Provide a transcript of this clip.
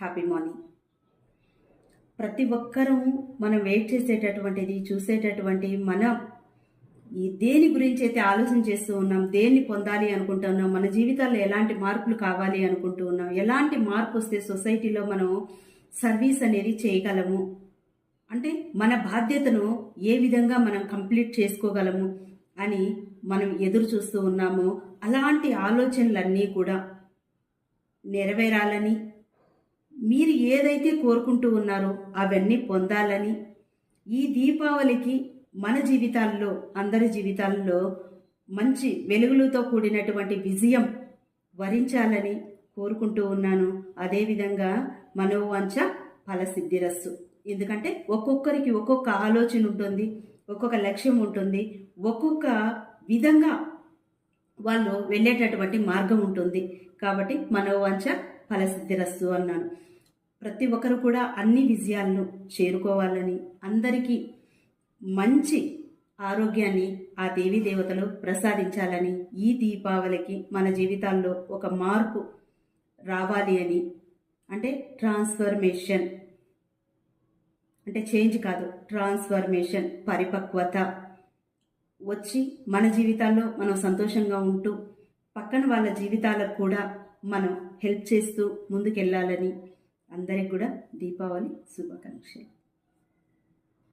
Happy morning. ప్రతి ఒక్కరూ మనం వెయిట్ చేసేటటువంటిది, చూసేటటువంటి మనం ఈ దేని గురించి అయితే ఆలోచన చేస్తూ ఉన్నాం, దేన్ని పొందాలి అనుకుంటున్నాం, మన జీవితాల్లో ఎలాంటి మార్పులు కావాలి అనుకుంటూ ఉన్నాం, ఎలాంటి మార్పు వస్తే సొసైటీలో మనం సర్వీస్ అనేది చేయగలము, అంటే మన బాధ్యతను ఏ విధంగా మనం కంప్లీట్ చేసుకోగలము అని మనం ఎదురు చూస్తూ ఉన్నామో అలాంటి ఆలోచనలన్నీ కూడా నెరవేరాలని, మీరు ఏదైతే కోరుకుంటూ ఉన్నారో అవన్నీ పొందాలని, ఈ దీపావళికి మన జీవితాల్లో, అందరి జీవితాల్లో మంచి వెలుగులతో కూడినటువంటి విజయం వరించాలని కోరుకుంటూ ఉన్నాను. అదేవిధంగా మనోవాంఛ ఫలసిద్ధిరస్సు. ఎందుకంటే ఒక్కొక్కరికి ఒక్కొక్క ఆలోచన ఉంటుంది, ఒక్కొక్క లక్ష్యం ఉంటుంది, ఒక్కొక్క విధంగా వాళ్ళు వెళ్ళేటటువంటి మార్గం ఉంటుంది. కాబట్టి మనోవాంఛ ఫలసిద్ధిరస్సు అన్నాను. ప్రతి ఒక్కరు కూడా అన్ని విజయాలను చేరుకోవాలని, అందరికీ మంచి ఆరోగ్యాన్ని ఆ దేవీ దేవతలు ప్రసాదించాలని, ఈ దీపావళికి మన జీవితాల్లో ఒక మార్పు రావాలి అని, అంటే ట్రాన్స్ఫర్మేషన్, అంటే చేంజ్ కాదు, ట్రాన్స్ఫర్మేషన్, పరిపక్వత వచ్చి మన జీవితాల్లో మనం సంతోషంగా ఉంటూ పక్కన వాళ్ళ జీవితాలకు కూడా మనం హెల్ప్ చేస్తూ ముందుకెళ్ళాలని అందరికి కూడా దీపావళి శుభాకాంక్షలు.